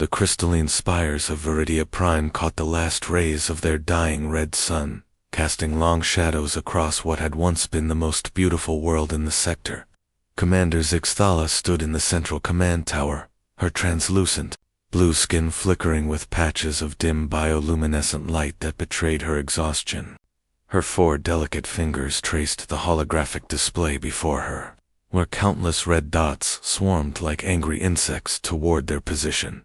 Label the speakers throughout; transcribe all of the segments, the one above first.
Speaker 1: The crystalline spires of Viridia Prime caught the last rays of their dying red sun, casting long shadows across what had once been the most beautiful world in the sector. Commander Zixthala stood in the central command tower, her translucent, blue skin flickering with patches of dim bioluminescent light that betrayed her exhaustion. Her 4 delicate fingers traced the holographic display before her, where countless red dots swarmed like angry insects toward their position.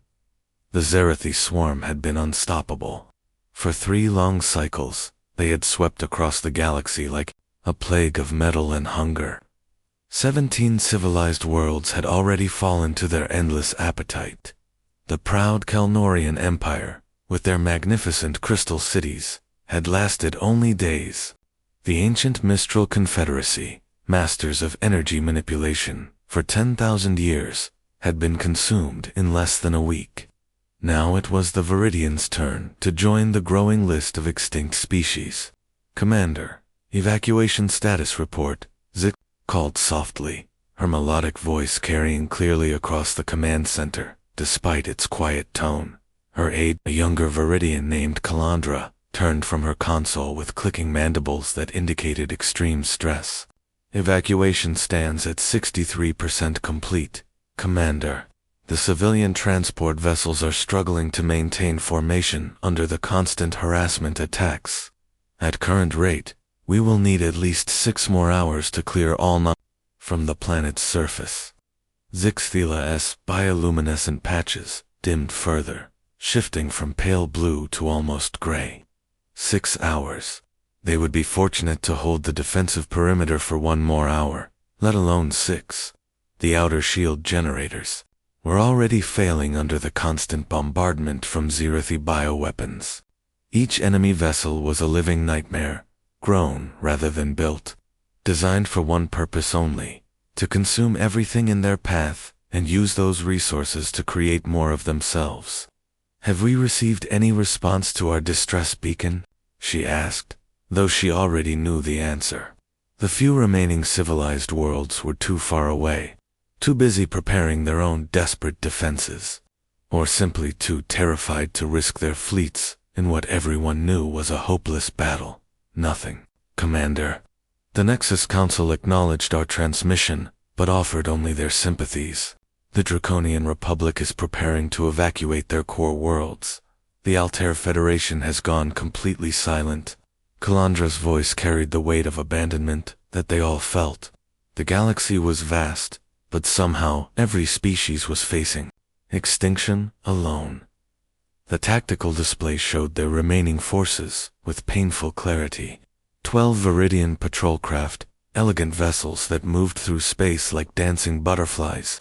Speaker 1: The Zerathi swarm had been unstoppable. For 3 long cycles, they had swept across the galaxy like a plague of metal and hunger. 17 civilized worlds had already fallen to their endless appetite. The proud Kelnorian Empire, with their magnificent crystal cities, had lasted only days. The ancient Mistral Confederacy, masters of energy manipulation, for 10,000 years, had been consumed in less than a week. Now it was the Viridians' turn to join the growing list of extinct species. "Commander, evacuation status report," Zik called softly, her melodic voice carrying clearly across the command center, despite its quiet tone. Her aide, a younger Viridian named Calandra, turned from her console with clicking mandibles that indicated extreme stress. "Evacuation stands at 63% complete, Commander. The civilian transport vessels are struggling to maintain formation under the constant harassment attacks. At current rate, we will need at least 6 more hours to clear all from the planet's surface." Zixthila's bioluminescent patches dimmed further, shifting from pale blue to almost gray. 6 hours. They would be fortunate to hold the defensive perimeter for 1 more hour, let alone 6. The outer shield generators were already failing under the constant bombardment from Zerathi bioweapons. Each enemy vessel was a living nightmare, grown rather than built, designed for one purpose only: to consume everything in their path and use those resources to create more of themselves. "Have we received any response to our distress beacon?" she asked, though she already knew the answer. The few remaining civilized worlds were too far away, too busy preparing their own desperate defenses, or simply too terrified to risk their fleets in what everyone knew was a hopeless battle. "Nothing, Commander." The Nexus Council acknowledged our transmission, but offered only their sympathies. "The Draconian Republic is preparing to evacuate their core worlds. The Altair Federation has gone completely silent." Calandra's voice carried the weight of abandonment that they all felt. The galaxy was vast, but somehow every species was facing extinction alone. The tactical display showed their remaining forces with painful clarity. 12 Viridian patrol craft, elegant vessels that moved through space like dancing butterflies,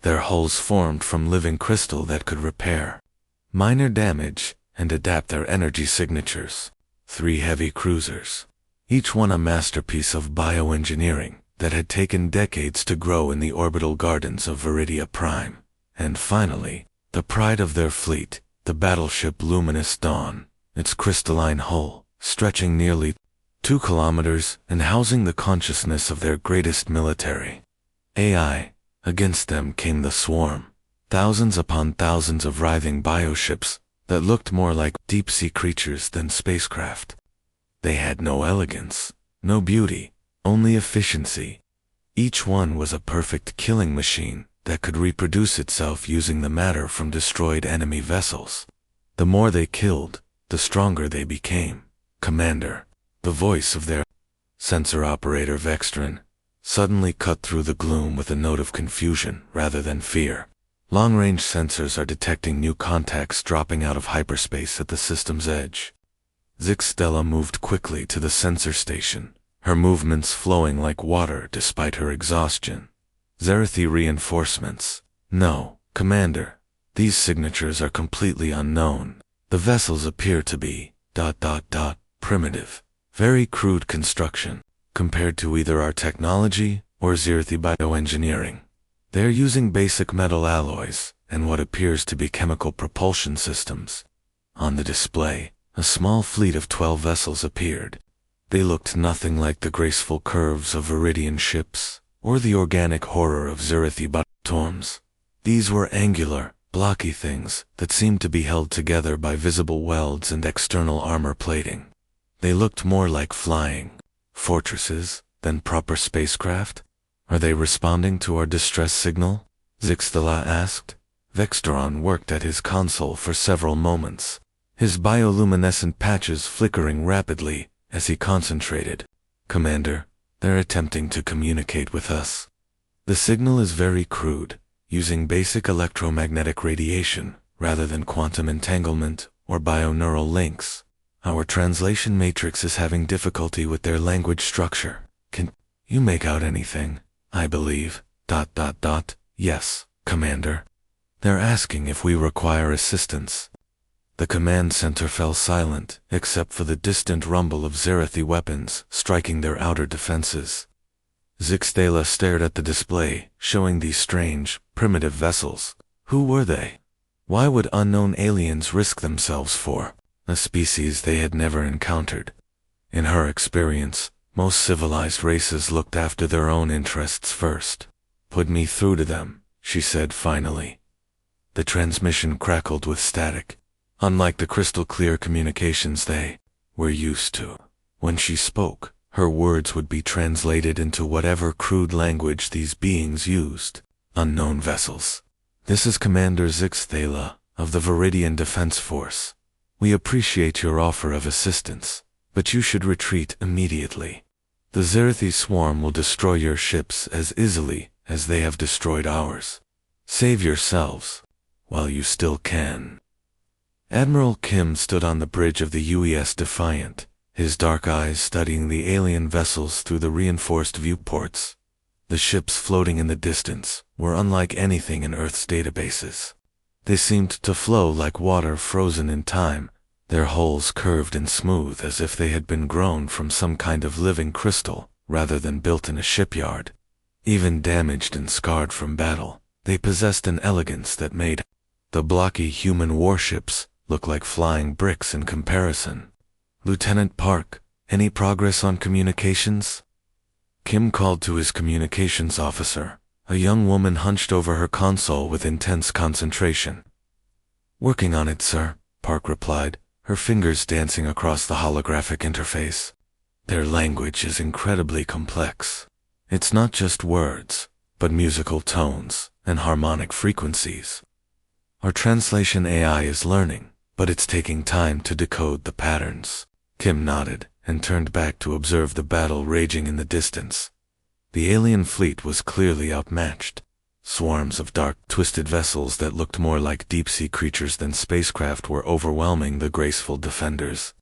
Speaker 1: their hulls formed from living crystal that could repair minor damage and adapt their energy signatures. 3 heavy cruisers, each one a masterpiece of bioengineering that had taken decades to grow in the orbital gardens of Viridia Prime. And finally, the pride of their fleet, the battleship Luminous Dawn, its crystalline hull stretching nearly 2 kilometers and housing the consciousness of their greatest military AI. Against them came the swarm, thousands upon thousands of writhing bioships that looked more like deep-sea creatures than spacecraft. They had no elegance, no beauty, only efficiency. Each one was a perfect killing machine that could reproduce itself using the matter from destroyed enemy vessels. The more they killed, the stronger they became. "Commander," the voice of their sensor operator Vextrin suddenly cut through the gloom with a note of confusion rather than fear. "Long-range sensors are detecting new contacts dropping out of hyperspace at the system's edge." Zixtella moved quickly to the sensor station, her movements flowing like water despite her exhaustion. "Zerathi reinforcements." "No, Commander. These signatures are completely unknown. The vessels appear to be ... primitive. Very crude construction, compared to either our technology or Zerathi bioengineering. They're using basic metal alloys and what appears to be chemical propulsion systems." On the display, a small fleet of 12 vessels appeared. They looked nothing like the graceful curves of Viridian ships or the organic horror of Zerathi storms. These were angular, blocky things that seemed to be held together by visible welds and external armor plating. They looked more like flying fortresses than proper spacecraft. Are they responding to our distress signal? Zixtela asked. Vexteron worked at his console for several moments, his bioluminescent patches flickering rapidly as he concentrated. Commander, they're attempting to communicate with us. The signal is very crude, using basic electromagnetic radiation rather than quantum entanglement or bioneural links. Our translation matrix is having difficulty with their language structure. Can you make out anything? I believe. Yes, Commander. They're asking if we require assistance. The command center fell silent, except for the distant rumble of Zerathi weapons striking their outer defenses. Zixtela stared at the display, showing these strange, primitive vessels. Who were they? Why would unknown aliens risk themselves for a species they had never encountered? In her experience, most civilized races looked after their own interests first. Put me through to them, she said finally. The transmission crackled with static, unlike the crystal-clear communications they were used to. When she spoke, her words would be translated into whatever crude language these beings used. Unknown vessels. This is Commander Zixtela of the Viridian Defense Force. We appreciate your offer of assistance, but you should retreat immediately. The Zerathi swarm will destroy your ships as easily as they have destroyed ours. Save yourselves while you still can. Admiral Kim stood on the bridge of the UES Defiant, his dark eyes studying the alien vessels through the reinforced viewports. The ships floating in the distance were unlike anything in Earth's databases. They seemed to flow like water frozen in time, their hulls curved and smooth as if they had been grown from some kind of living crystal rather than built in a shipyard. Even damaged and scarred from battle, they possessed an elegance that made the blocky human warships look like flying bricks in comparison. Lieutenant Park, any progress on communications? Kim called to his communications officer, a young woman hunched over her console with intense concentration. Working on it, sir, Park replied, her fingers dancing across the holographic interface. Their language is incredibly complex. It's not just words, but musical tones and harmonic frequencies. Our translation AI is learning, but it's taking time to decode the patterns. Kim nodded and turned back to observe the battle raging in the distance. The alien fleet was clearly outmatched. Swarms of dark, twisted vessels that looked more like deep-sea creatures than spacecraft were overwhelming the graceful defenders.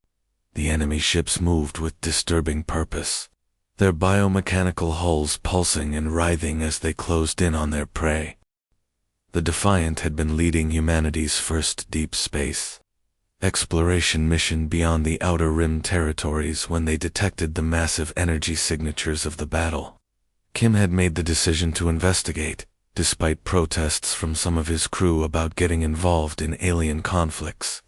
Speaker 1: The enemy ships moved with disturbing purpose, their biomechanical hulls pulsing and writhing as they closed in on their prey. The Defiant had been leading humanity's first deep space exploration mission beyond the Outer Rim territories when they detected the massive energy signatures of the battle. Kim had made the decision to investigate, despite protests from some of his crew about getting involved in alien conflicts.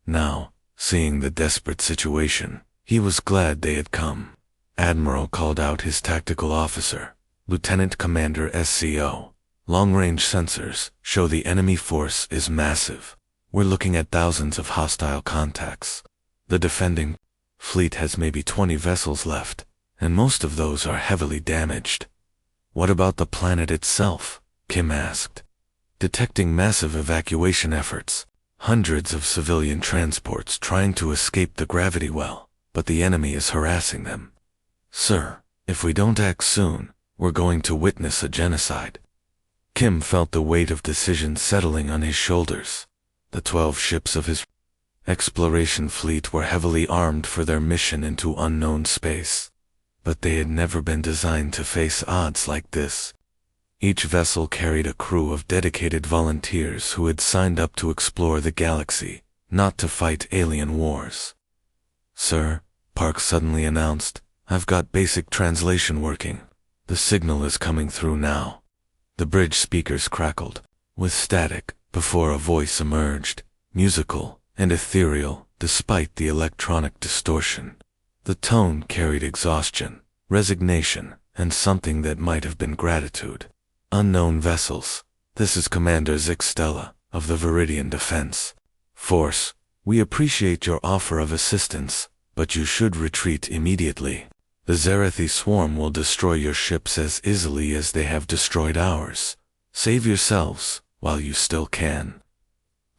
Speaker 1: Now, seeing the desperate situation, he was glad they had come. Admiral called out his tactical officer, Lieutenant Commander SCO. Long-range sensors show the enemy force is massive. We're looking at thousands of hostile contacts. The defending fleet has maybe 20 vessels left, and most of those are heavily damaged. What about the planet itself? Kim asked. Detecting massive evacuation efforts, hundreds of civilian transports trying to escape the gravity well, but the enemy is harassing them. Sir, if we don't act soon, we're going to witness a genocide. Kim felt the weight of decision settling on his shoulders. The 12 ships of his exploration fleet were heavily armed for their mission into unknown space, but they had never been designed to face odds like this. Each vessel carried a crew of dedicated volunteers who had signed up to explore the galaxy, not to fight alien wars. Sir, Park suddenly announced, I've got basic translation working. The signal is coming through now. The bridge speakers crackled with static before a voice emerged, musical and ethereal despite the electronic distortion. The tone carried exhaustion, resignation, and something that might have been gratitude. Unknown vessels, this is Commander Zixtela of the Viridian Defense Force. We appreciate your offer of assistance, but you should retreat immediately. The Zerathi swarm will destroy your ships as easily as they have destroyed ours. Save yourselves while you still can."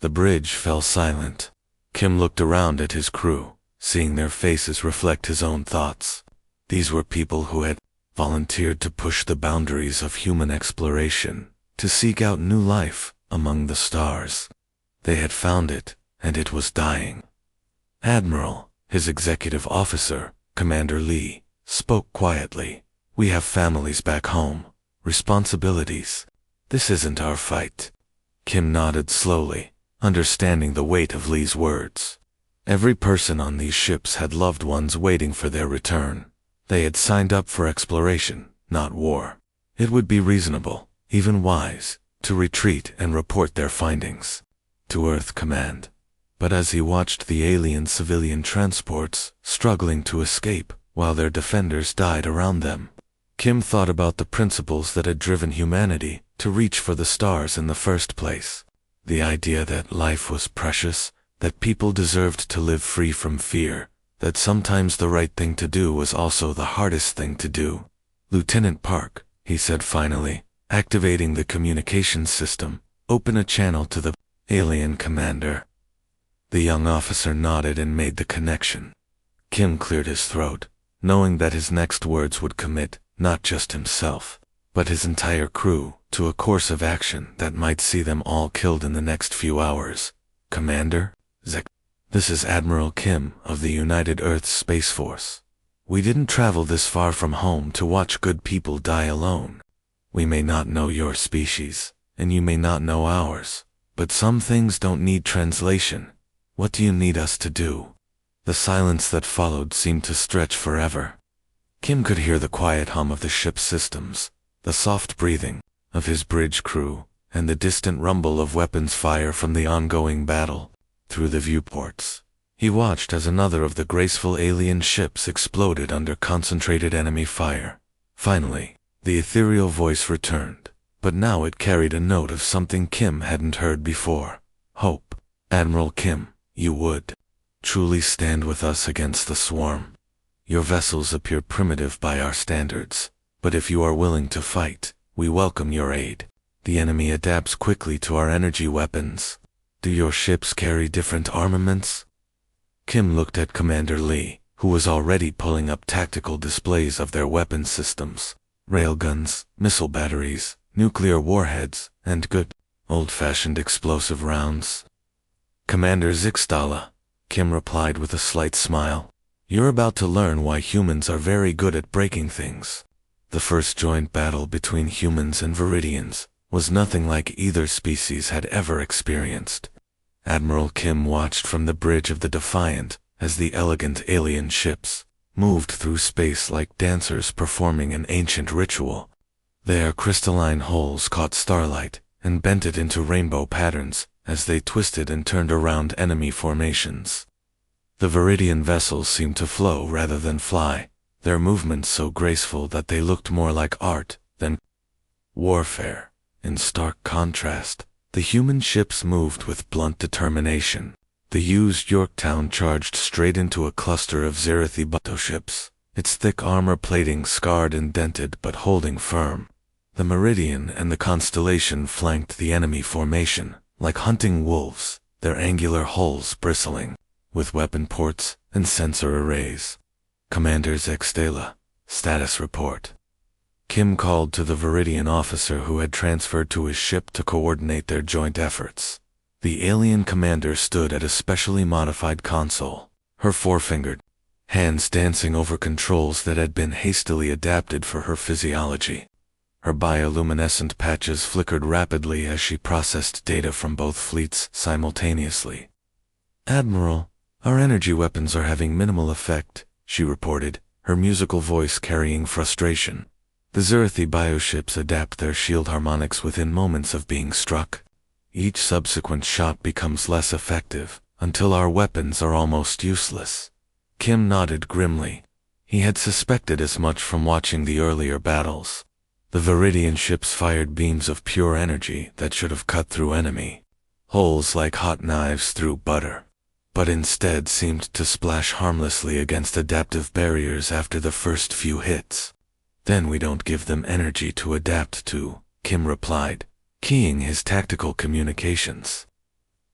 Speaker 1: The bridge fell silent. Kim looked around at his crew, seeing their faces reflect his own thoughts. These were people who had volunteered to push the boundaries of human exploration, to seek out new life among the stars. They had found it, and it was dying. Admiral, his executive officer, Commander Lee, spoke quietly. "We have families back home, responsibilities. This isn't our fight." Kim nodded slowly, understanding the weight of Lee's words. Every person on these ships had loved ones waiting for their return. They had signed up for exploration, not war. It would be reasonable, even wise, to retreat and report their findings to Earth Command. But as he watched the alien civilian transports struggling to escape while their defenders died around them, Kim thought about the principles that had driven humanity to reach for the stars in the first place. The idea that life was precious, that people deserved to live free from fear, that sometimes the right thing to do was also the hardest thing to do. "Lieutenant Park," he said finally, activating the communications system, "open a channel to the alien commander." The young officer nodded and made the connection. Kim cleared his throat, knowing that his next words would commit not just himself, but his entire crew to a course of action that might see them all killed in the next few hours. "Commander, this is Admiral Kim of the United Earths Space Force. We didn't travel this far from home to watch good people die alone. We may not know your species, and you may not know ours, but some things don't need translation. What do you need us to do?" The silence that followed seemed to stretch forever. Kim could hear the quiet hum of the ship's systems, the soft breathing of his bridge crew, and the distant rumble of weapons fire from the ongoing battle. Through the viewports, he watched as another of the graceful alien ships exploded under concentrated enemy fire. Finally, the ethereal voice returned, but now it carried a note of something Kim hadn't heard before. Hope. "Admiral Kim, you would truly stand with us against the swarm. Your vessels appear primitive by our standards, but if you are willing to fight, we welcome your aid. The enemy adapts quickly to our energy weapons. Do your ships carry different armaments?" Kim looked at Commander Lee, who was already pulling up tactical displays of their weapon systems: railguns, missile batteries, nuclear warheads, and good, old-fashioned explosive rounds. "Commander Zixtala," Kim replied with a slight smile, "you're about to learn why humans are very good at breaking things. The first joint battle between humans and Viridians was nothing like either species had ever experienced." Admiral Kim watched from the bridge of the Defiant as the elegant alien ships moved through space like dancers performing an ancient ritual. Their crystalline hulls caught starlight and bent it into rainbow patterns as they twisted and turned around enemy formations. The Viridian vessels seemed to flow rather than fly, their movements so graceful that they looked more like art than warfare. In stark contrast, the human ships moved with blunt determination. The used Yorktown charged straight into a cluster of Zerathi battleships, its thick armor plating scarred and dented but holding firm. The Meridian and the Constellation flanked the enemy formation, like hunting wolves, their angular hulls bristling with weapon ports and sensor arrays. "Commander Zextala, status report." Kim called to the Viridian officer who had transferred to his ship to coordinate their joint efforts. The alien commander stood at a specially modified console, her four-fingered hands dancing over controls that had been hastily adapted for her physiology. Her bioluminescent patches flickered rapidly as she processed data from both fleets simultaneously. "Admiral, our energy weapons are having minimal effect," she reported, her musical voice carrying frustration. "The Zerathi bioships adapt their shield harmonics within moments of being struck. Each subsequent shot becomes less effective, until our weapons are almost useless." Kim nodded grimly. He had suspected as much from watching the earlier battles. The Viridian ships fired beams of pure energy that should have cut through enemy holes like hot knives through butter, but instead seemed to splash harmlessly against adaptive barriers after the first few hits. Then we don't give them energy to adapt to, Kim replied, keying his tactical communications.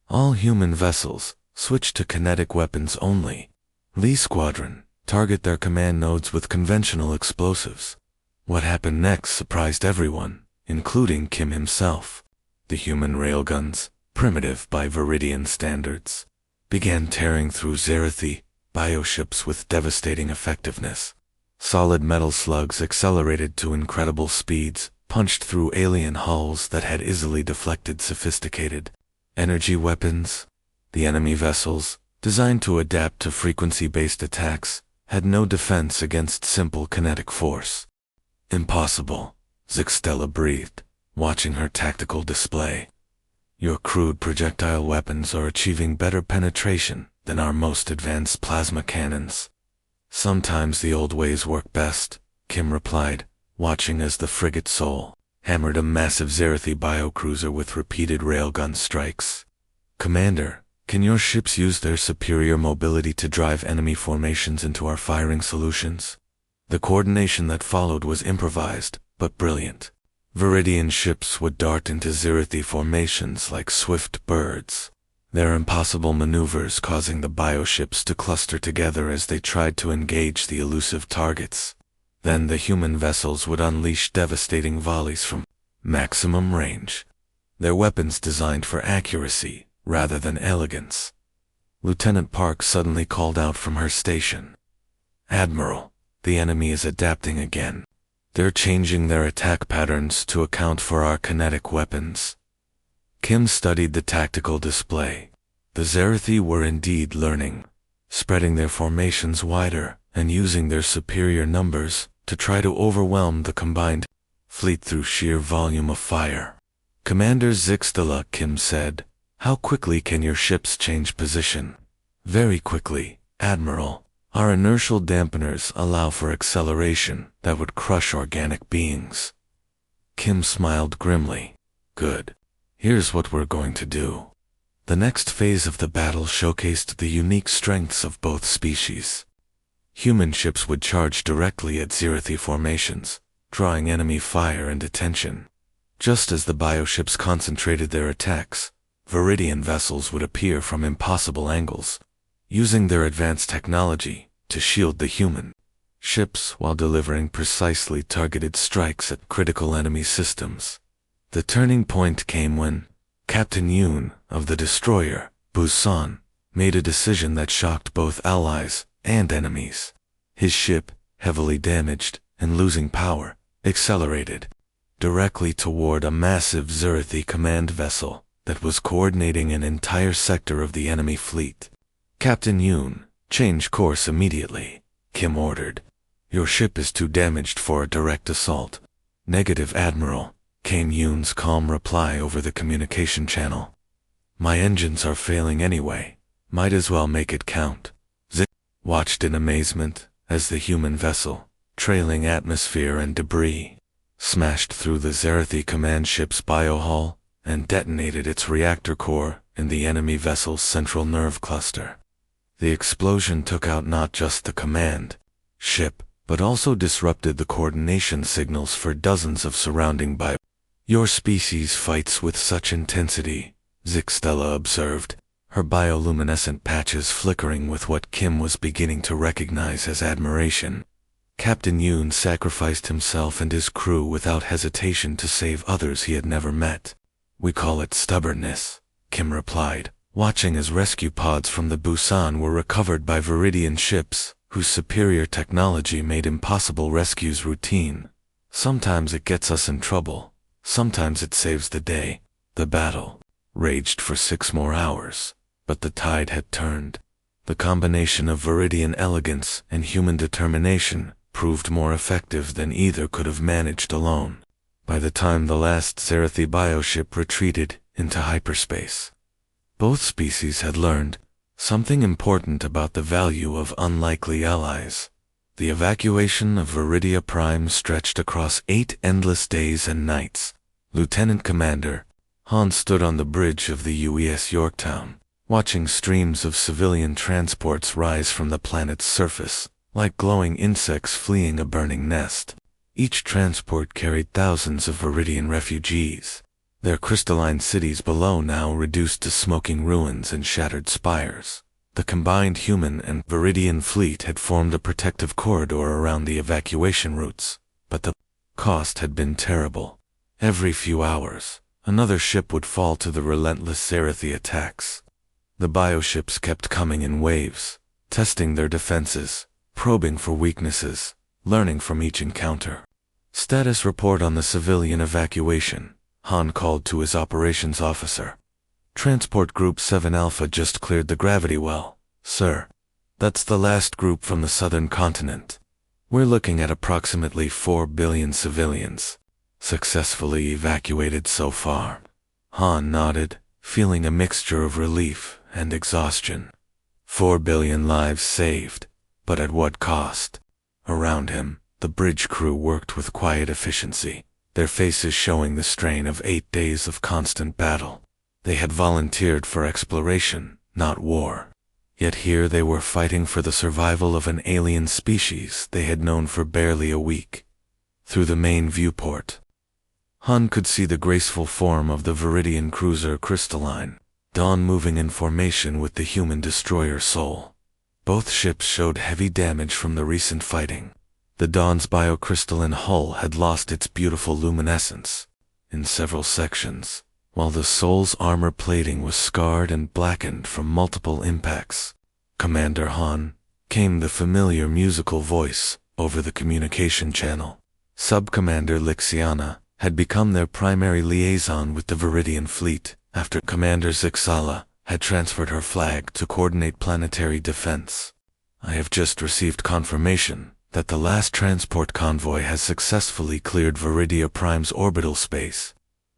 Speaker 1: All human vessels, switch to kinetic weapons only. Lee Squadron, target their command nodes with conventional explosives. What happened next surprised everyone, including Kim himself. The human railguns, primitive by Viridian standards, began tearing through Zerathi bioships with devastating effectiveness. Solid metal slugs accelerated to incredible speeds, punched through alien hulls that had easily deflected sophisticated energy weapons. The enemy vessels, designed to adapt to frequency-based attacks, had no defense against simple kinetic force. Impossible, Zixtella breathed, watching her tactical display. Your crude projectile weapons are achieving better penetration than our most advanced plasma cannons. Sometimes the old ways work best, Kim replied, watching as the frigate Sol hammered a massive Zerathi biocruiser with repeated railgun strikes. Commander, can your ships use their superior mobility to drive enemy formations into our firing solutions? The coordination that followed was improvised, but brilliant. Viridian ships would dart into Zerathi formations like swift birds, their impossible maneuvers causing the bioships to cluster together as they tried to engage the elusive targets. Then the human vessels would unleash devastating volleys from maximum range, their weapons designed for accuracy rather than elegance. Lieutenant Park suddenly called out from her station. Admiral, the enemy is adapting again. They're changing their attack patterns to account for our kinetic weapons. Kim studied the tactical display. The Zerathi were indeed learning, spreading their formations wider and using their superior numbers to try to overwhelm the combined fleet through sheer volume of fire. Commander Zixtella, Kim said, how quickly can your ships change position? Very quickly, Admiral. Our inertial dampeners allow for acceleration that would crush organic beings. Kim smiled grimly. Good. Here's what we're going to do. The next phase of the battle showcased the unique strengths of both species. Human ships would charge directly at Zerathi formations, drawing enemy fire and attention. Just as the bioships concentrated their attacks, Viridian vessels would appear from impossible angles, using their advanced technology to shield the human ships while delivering precisely targeted strikes at critical enemy systems. The turning point came when Captain Yoon of the destroyer, Busan, made a decision that shocked both allies and enemies. His ship, heavily damaged and losing power, accelerated directly toward a massive Zerathi command vessel that was coordinating an entire sector of the enemy fleet. Captain Yoon, change course immediately, Kim ordered. Your ship is too damaged for a direct assault. Negative, Admiral, came Yoon's calm reply over the communication channel. My engines are failing anyway. Might as well make it count. Zip watched in amazement as the human vessel, trailing atmosphere and debris, smashed through the Zerathi command ship's biohull and detonated its reactor core in the enemy vessel's central nerve cluster. The explosion took out not just the command ship, but also disrupted the coordination signals for dozens of surrounding bioships. Your species fights with such intensity, Zixtella observed, her bioluminescent patches flickering with what Kim was beginning to recognize as admiration. Captain Yoon sacrificed himself and his crew without hesitation to save others he had never met. We call it stubbornness, Kim replied, watching as rescue pods from the Busan were recovered by Viridian ships, whose superior technology made impossible rescues routine. Sometimes it gets us in trouble, sometimes it saves the day. The battle raged for 6 more hours, but the tide had turned. The combination of Viridian elegance and human determination proved more effective than either could have managed alone. By the time the last Zerathi bioship retreated into hyperspace, both species had learned something important about the value of unlikely allies. The evacuation of Viridia Prime stretched across 8 endless days and nights. Lieutenant Commander, Han stood on the bridge of the UES Yorktown, watching streams of civilian transports rise from the planet's surface, like glowing insects fleeing a burning nest. Each transport carried thousands of Viridian refugees, their crystalline cities below now reduced to smoking ruins and shattered spires. The combined human and Viridian fleet had formed a protective corridor around the evacuation routes, but the cost had been terrible. Every few hours, another ship would fall to the relentless Zerathi attacks. The bioships kept coming in waves, testing their defenses, probing for weaknesses, learning from each encounter. Status report on the civilian evacuation, Han called to his operations officer. Transport Group 7 Alpha just cleared the gravity well, sir. That's the last group from the southern continent. We're looking at approximately 4 billion civilians successfully evacuated so far. Han nodded, feeling a mixture of relief and exhaustion. 4 billion lives saved, but at what cost? Around him, the bridge crew worked with quiet efficiency, their faces showing the strain of 8 days of constant battle. They had volunteered for exploration, not war. Yet here they were fighting for the survival of an alien species they had known for barely a week. Through the main viewport, Han could see the graceful form of the Viridian cruiser Crystalline, Dawn moving in formation with the human destroyer Soul. Both ships showed heavy damage from the recent fighting. The Dawn's biocrystalline hull had lost its beautiful luminescence in several sections, while the Soul's armor plating was scarred and blackened from multiple impacts. "Commander Han," came the familiar musical voice over the communication channel. Sub-Commander Lixiana had become their primary liaison with the Viridian fleet after Commander Zixala had transferred her flag to coordinate planetary defense. "I have just received confirmation that the last transport convoy has successfully cleared Viridia Prime's orbital space."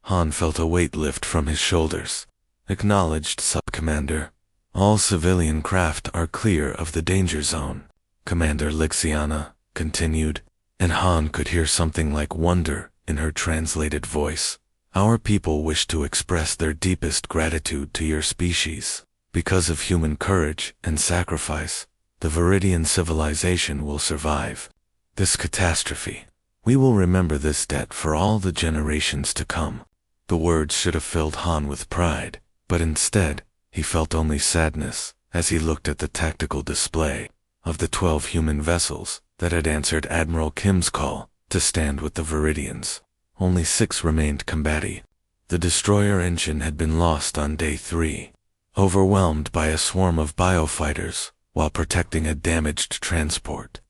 Speaker 1: Han felt a weight lift from his shoulders. "Acknowledged, Sub-Commander. All civilian craft are clear of the danger zone," Commander Lixiana continued, and Han could hear something like wonder in her translated voice. "Our people wish to express their deepest gratitude to your species. Because of human courage and sacrifice, the Viridian civilization will survive this catastrophe. We will remember this debt for all the generations to come." The words should have filled Han with pride, but instead, he felt only sadness as he looked at the tactical display of the 12 human vessels that had answered Admiral Kim's call to stand with the Viridians. Only 6 remained combative. The destroyer engine had been lost on day 3, overwhelmed by a swarm of biofighters while protecting a damaged transport.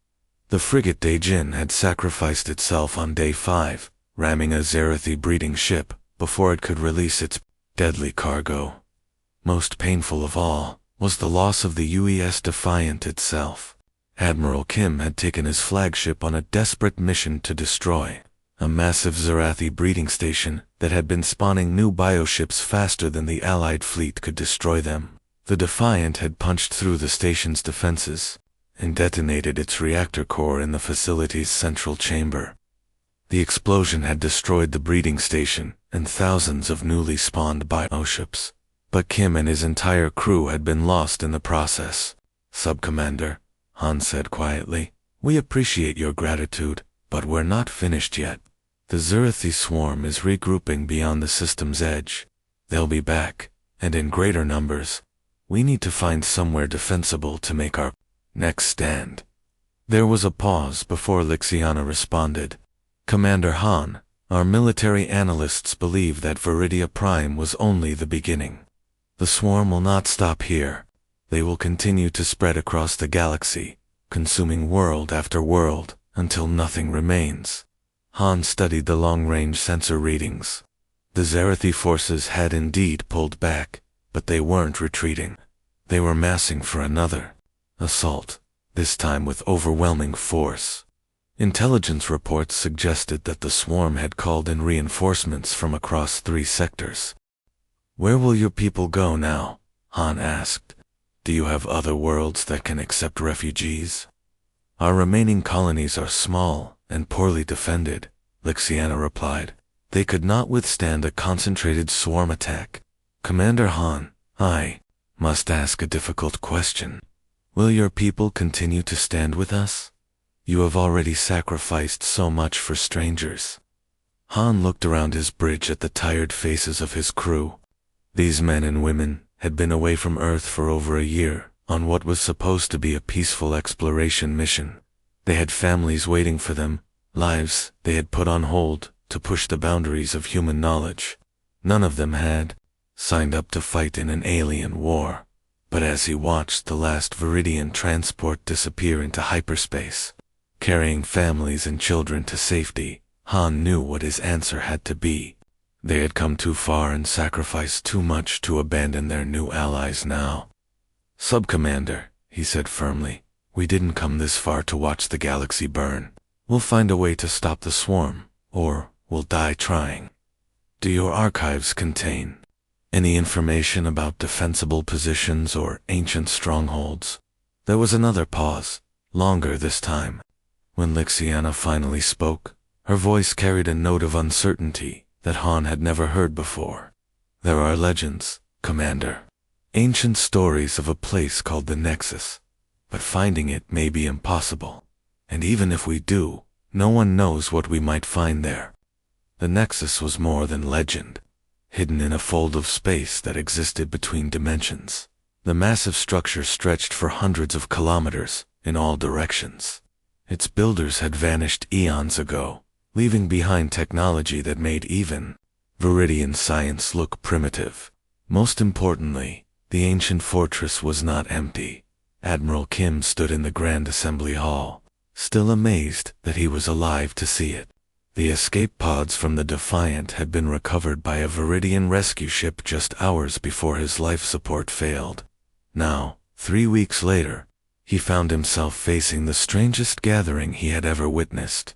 Speaker 1: The frigate Daejin had sacrificed itself on day 5, ramming a Zerathi breeding ship before it could release its deadly cargo. Most painful of all was the loss of the UES Defiant itself. Admiral Kim had taken his flagship on a desperate mission to destroy a massive Zerathi breeding station that had been spawning new bioships faster than the Allied fleet could destroy them. The Defiant had punched through the station's defenses and detonated its reactor core in the facility's central chamber. The explosion had destroyed the breeding station and thousands of newly spawned bioships, but Kim and his entire crew had been lost in the process. "Sub-Commander," Han said quietly, "we appreciate your gratitude, but we're not finished yet. The Zerathi swarm is regrouping beyond the system's edge. They'll be back, and in greater numbers. We need to find somewhere defensible to make our next stand." There was a pause before Lixiana responded. "Commander Han, our military analysts believe that Viridia Prime was only the beginning. The swarm will not stop here. They will continue to spread across the galaxy, consuming world after world, until nothing remains." Han studied the long-range sensor readings. The Zerathi forces had indeed pulled back, but they weren't retreating. They were massing for another assault, this time with overwhelming force. Intelligence reports suggested that the swarm had called in reinforcements from across 3 sectors. "Where will your people go now?" Han asked. "Do you have other worlds that can accept refugees?" "Our remaining colonies are small and poorly defended," Lixiana replied. They could not withstand a concentrated swarm attack. Commander Han, I must ask a difficult question. Will your people continue to stand with us? You have already sacrificed so much for strangers. Han looked around his bridge at the tired faces of his crew. These men and women had been away from Earth for over a year, on what was supposed to be a peaceful exploration mission. They had families waiting for them, lives they had put on hold to push the boundaries of human knowledge. None of them had signed up to fight in an alien war. But as he watched the last Viridian transport disappear into hyperspace, carrying families and children to safety, Han knew what his answer had to be. They had come too far and sacrificed too much to abandon their new allies now. Sub-Commander, he said firmly, we didn't come this far to watch the galaxy burn. We'll find a way to stop the swarm, or we'll die trying. Do your archives contain any information about defensible positions or ancient strongholds? There was another pause, longer this time. When Lixiana finally spoke, her voice carried a note of uncertainty that Han had never heard before. There are legends, Commander. Ancient stories of a place called the Nexus, but finding it may be impossible. And even if we do, no one knows what we might find there. The Nexus was more than legend, hidden in a fold of space that existed between dimensions. The massive structure stretched for hundreds of kilometers in all directions. Its builders had vanished eons ago, leaving behind technology that made even Viridian science look primitive. Most importantly, the ancient fortress was not empty. Admiral Kim stood in the Grand Assembly Hall, still amazed that he was alive to see it. The escape pods from the Defiant had been recovered by a Viridian rescue ship just hours before his life support failed. Now, 3 weeks later, he found himself facing the strangest gathering he had ever witnessed.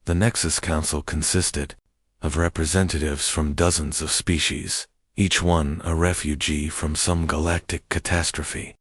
Speaker 1: The Nexus Council consisted of representatives from dozens of species, each one a refugee from some galactic catastrophe.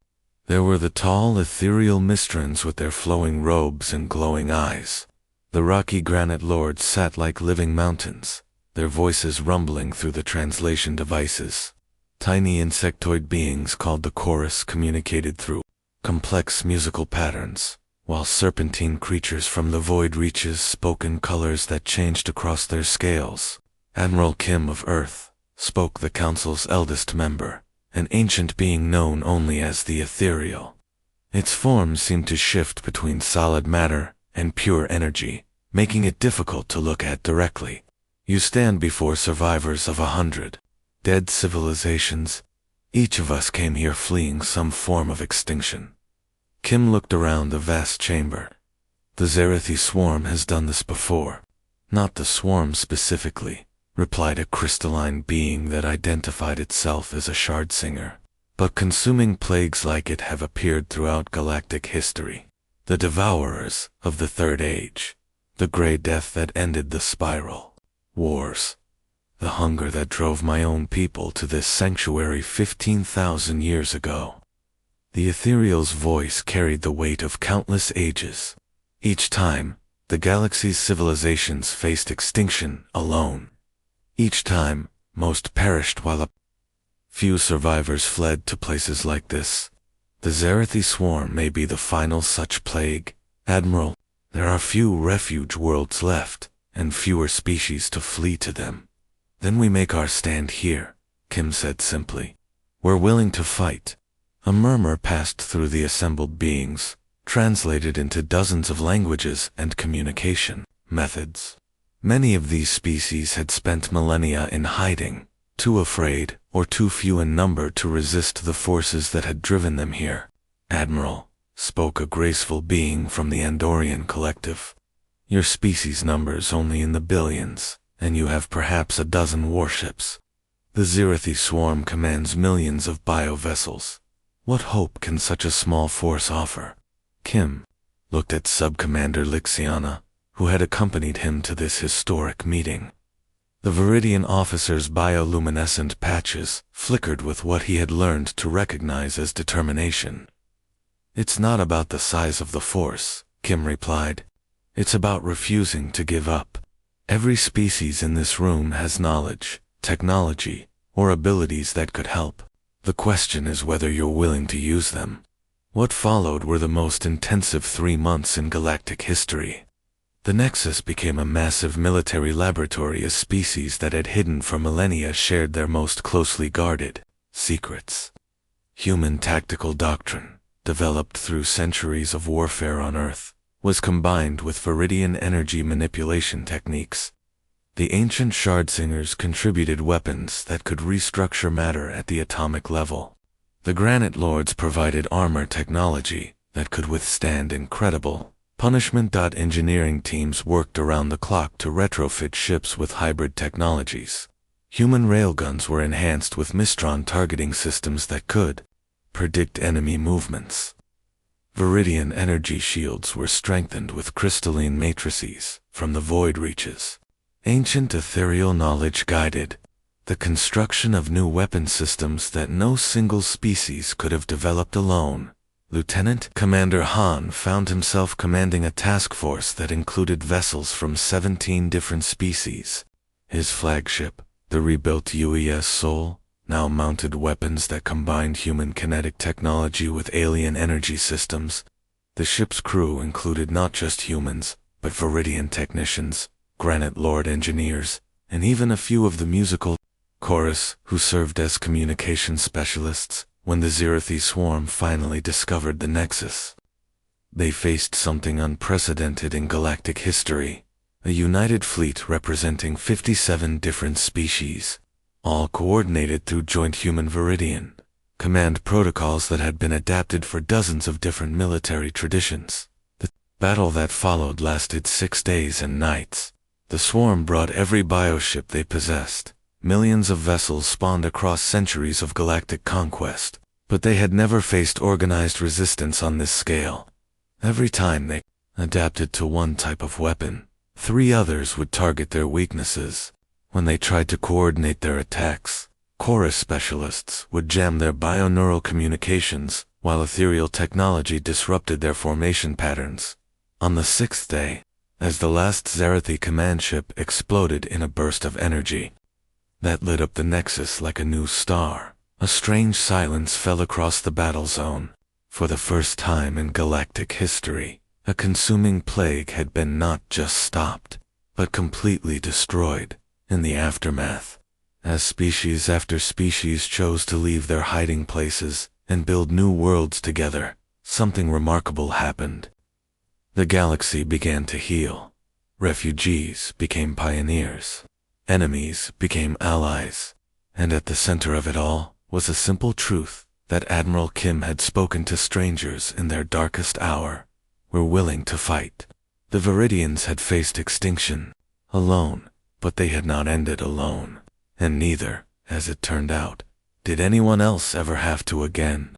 Speaker 1: There were the tall, ethereal Mystrans with their flowing robes and glowing eyes. The rocky granite lords sat like living mountains, their voices rumbling through the translation devices. Tiny insectoid beings called the Chorus communicated through complex musical patterns, while serpentine creatures from the void reaches spoke in colors that changed across their scales. Admiral Kim of Earth spoke, the Council's eldest member, an ancient being known only as the Ethereal. Its form seemed to shift between solid matter and pure energy, making it difficult to look at directly. You stand before survivors of 100 dead civilizations. Each of us came here fleeing some form of extinction. Kim looked around the vast chamber. The Zerathi swarm has done this before. Not the swarm specifically, replied a crystalline being that identified itself as a shard singer. But consuming plagues like it have appeared throughout galactic history. The devourers of the Third Age, the gray death that ended the spiral, wars, the hunger that drove my own people to this sanctuary 15,000 years ago. The Ethereal's voice carried the weight of countless ages. Each time, the galaxy's civilizations faced extinction alone. Each time, most perished while a few survivors fled to places like this. The Zerathi swarm may be the final such plague. Admiral, there are few refuge worlds left, and fewer species to flee to them. Then we make our stand here, Kim said simply. We're willing to fight. A murmur passed through the assembled beings, translated into dozens of languages and communication methods. Many of these species had spent millennia in hiding, too afraid or too few in number to resist the forces that had driven them here. Admiral, spoke a graceful being from the Andorian collective. Your species numbers only in the billions, and you have perhaps a dozen warships. The Zerathi swarm commands millions of biovessels. What hope can such a small force offer? Kim looked at Sub-Commander Lixiana, who had accompanied him to this historic meeting. The Viridian officer's bioluminescent patches flickered with what he had learned to recognize as determination. It's not about the size of the force, Kim replied. It's about refusing to give up. Every species in this room has knowledge, technology, or abilities that could help. The question is whether you're willing to use them. What followed were the most intensive 3 months in galactic history. The Nexus became a massive military laboratory as species that had hidden for millennia shared their most closely guarded secrets. Human tactical doctrine, developed through centuries of warfare on Earth, was combined with Viridian energy manipulation techniques. The ancient Shardsingers contributed weapons that could restructure matter at the atomic level. The Granite Lords provided armor technology that could withstand incredible punishment. Engineering teams worked around the clock to retrofit ships with hybrid technologies. Human railguns were enhanced with Mistron targeting systems that could predict enemy movements. Viridian energy shields were strengthened with crystalline matrices from the void reaches. Ancient ethereal knowledge guided the construction of new weapon systems that no single species could have developed alone. Lieutenant Commander Han found himself commanding a task force that included vessels from 17 different species. His flagship, the rebuilt UES Sol, now mounted weapons that combined human kinetic technology with alien energy systems. The ship's crew included not just humans, but Viridian technicians, Granite Lord engineers, and even a few of the musical chorus who served as communication specialists. When the Zerathi swarm finally discovered the Nexus, they faced something unprecedented in galactic history, a united fleet representing 57 different species, all coordinated through joint human-Viridian command protocols that had been adapted for dozens of different military traditions. The battle that followed lasted 6 days and nights. The swarm brought every bioship they possessed. Millions of vessels spawned across centuries of galactic conquest, but they had never faced organized resistance on this scale. Every time they adapted to one type of weapon, 3 others would target their weaknesses. When they tried to coordinate their attacks, chorus specialists would jam their bioneural communications, while ethereal technology disrupted their formation patterns. On the 6th day, as the last Zerathi command ship exploded in a burst of energy that lit up the Nexus like a new star, a strange silence fell across the battle zone. For the first time in galactic history, a consuming plague had been not just stopped, but completely destroyed. In the aftermath, as species after species chose to leave their hiding places and build new worlds together, something remarkable happened. The galaxy began to heal. Refugees became pioneers. Enemies became allies. And at the center of it all was a simple truth that Admiral Kim had spoken to strangers in their darkest hour. We're willing to fight. The Viridians had faced extinction alone, but they had not ended alone. And neither, as it turned out, did anyone else ever have to again.